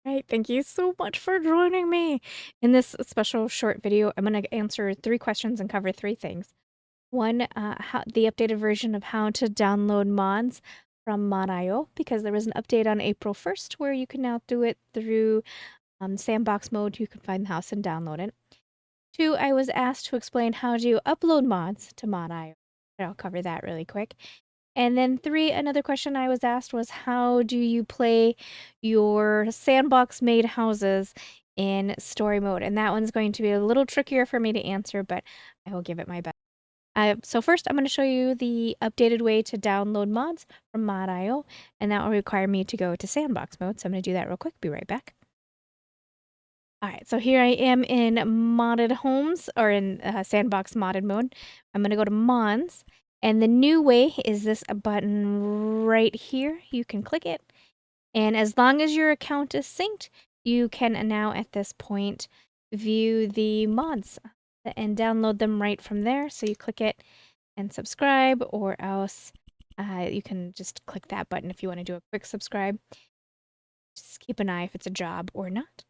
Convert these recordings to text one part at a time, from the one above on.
Right, thank you so much for joining me. In this special short video, I'm going to answer 3 questions and cover 3 things. One, the updated version of how to download mods from Mod.io, because there was an update on April 1st where you can now do it through sandbox mode. You can find the house and download it. 2, I was asked to explain how to upload mods to Mod.io. I'll cover that really quick. And then 3, another question I was asked was, how do you play your sandbox made houses in story mode? And that one's going to be a little trickier for me to answer, but I will give it my best. So first, I'm going to show you the updated way to download mods from Mod.io, and that will require me to go to sandbox mode. So I'm going to do that real quick. Be right back. All right, so here I am in modded homes, or in sandbox modded mode. I'm going to go to mods. And the new way is this button right here. You can click it. And as long as your account is synced, you can now at this point view the mods and download them right from there. So you click it and subscribe, or else you can just click that button if you want to do a quick subscribe. Just keep an eye if it's a job or not.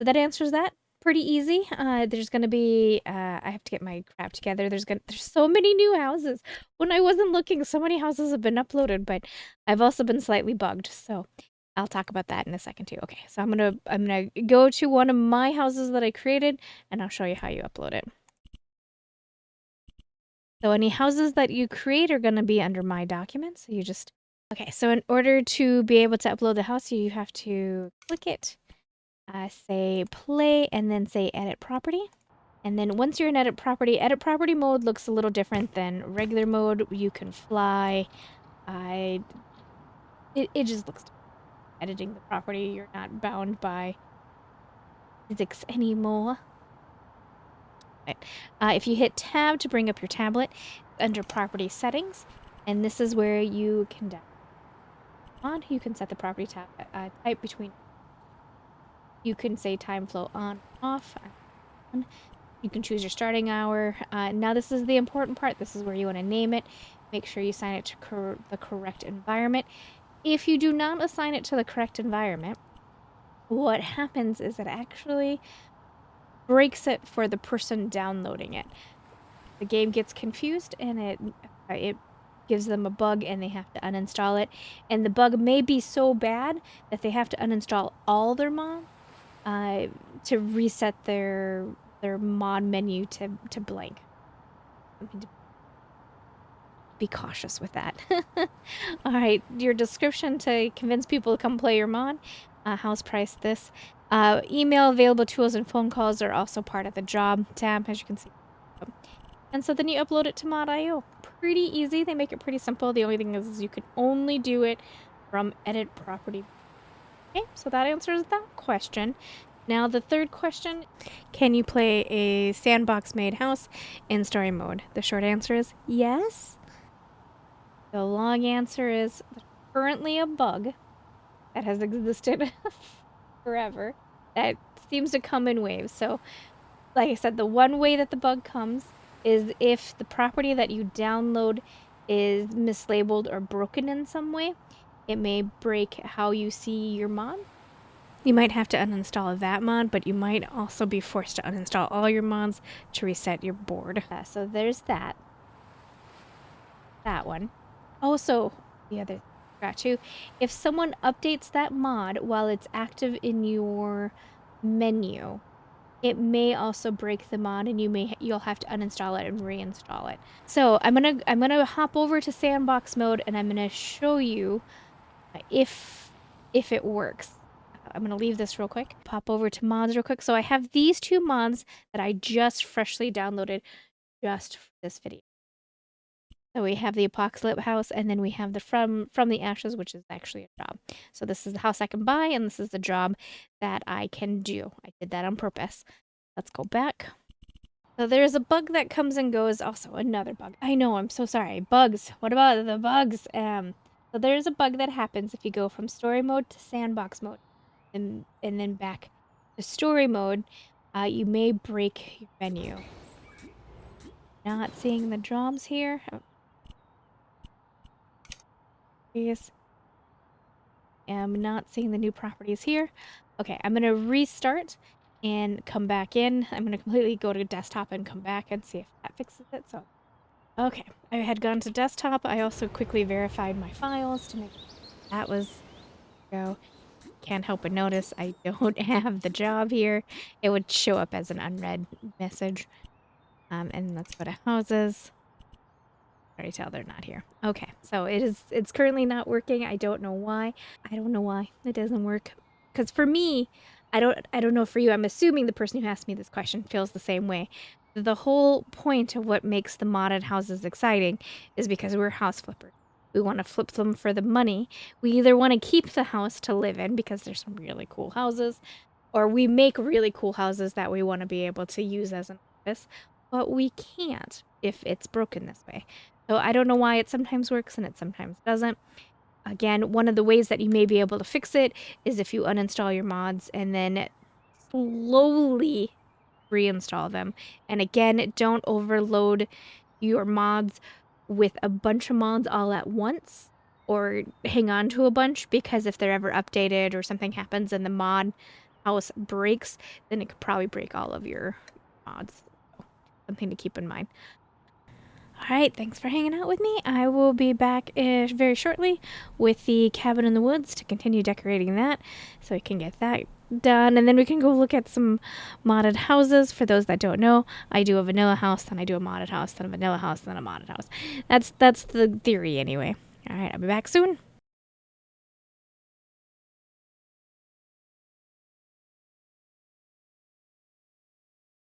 So that answers that. Pretty easy. There's gonna be I have to get my crap together. There's so many new houses. When I wasn't looking, so many houses have been uploaded, but I've also been slightly bugged. So I'll talk about that in a second too. Okay, so I'm gonna go to one of my houses that I created, and I'll show you how you upload it. So any houses that you create are gonna be under my documents. So you just okay. So in order to be able to upload the house, you have to click it. Say play, and then say edit property. And then once you're in edit property mode looks a little different than regular mode. You can fly. It just looks different. Editing the property, you're not bound by physics anymore. Right. If you hit tab to bring up your tablet, under property settings, and this is where you can download. You can set the property type between. You can say time flow on, off. On. You can choose your starting hour. Now this is the important part. This is where you want to name it. Make sure you assign it to the correct environment. If you do not assign it to the correct environment, what happens is it actually breaks it for the person downloading it. The game gets confused and it gives them a bug and they have to uninstall it. And the bug may be so bad that they have to uninstall all their mods to reset their mod menu to blank. Be cautious with that. All right, your description to convince people to come play your mod. House price this. Email, available tools, and phone calls are also part of the job tab, as you can see. And so then you upload it to Mod.io. Pretty easy. They make it pretty simple. The only thing is you can only do it from edit property. Okay, so that answers that question. Now the third question, can you play a sandbox made house in story mode? The short answer is yes. The long answer is currently a bug that has existed forever that seems to come in waves. So like I said, the one way that the bug comes is if the property that you download is mislabeled or broken in some way. It may break how you see your mod. You might have to uninstall that mod, but you might also be forced to uninstall all your mods to reset your board. So there's that. That one. Also, the other got to, if someone updates that mod while it's active in your menu, it may also break the mod, and you'll have to uninstall it and reinstall it. So I'm gonna hop over to sandbox mode, and I'm gonna show you if it works. I'm gonna leave this real quick. Pop over to mods real quick. So I have these 2 mods that I just freshly downloaded just for this video. So we have the Apocalypse house, and then we have the From the Ashes, which is actually a job. So this is the house I can buy, and this is the job that I can do. I did that on purpose. Let's go back. So there's a bug that comes and goes. Also another bug. I know, I'm so sorry. Bugs. What about the bugs? So there's a bug that happens if you go from story mode to sandbox mode, and then back to story mode. You may break your menu. Not seeing the jobs here. Oh. Please. am not seeing the new properties here. Okay, I'm going to restart and come back in. I'm going to completely go to desktop and come back and see if that fixes it. So, okay, I had gone to desktop. I also quickly verified my files to make sure that was go. Can't help but notice I don't have the job here. It would show up as an unread message. And let's go to houses. I already tell they're not here. Okay, so it's currently not working. I don't know why. I don't know why it doesn't work. Because for me, I don't know for you. I'm assuming the person who asked me this question feels the same way. The whole point of what makes the modded houses exciting is because we're house flippers. We want to flip them for the money. We either want to keep the house to live in because there's some really cool houses, or we make really cool houses that we want to be able to use as an office, but we can't if it's broken this way. So I don't know why it sometimes works and it sometimes doesn't. Again, one of the ways that you may be able to fix it is if you uninstall your mods and then slowly reinstall them. And again, don't overload your mods with a bunch of mods all at once, or hang on to a bunch, because if they're ever updated or something happens and the mod house breaks, then it could probably break all of your mods. So, something to keep in mind. All right, thanks for hanging out with me. I will be back very shortly with the cabin in the woods to continue decorating that, so we can get that done, and then we can go look at some modded houses. For those that don't know, I do a vanilla house, then I do a modded house, then a vanilla house, then a modded house. That's the theory anyway. All right, I'll be back soon.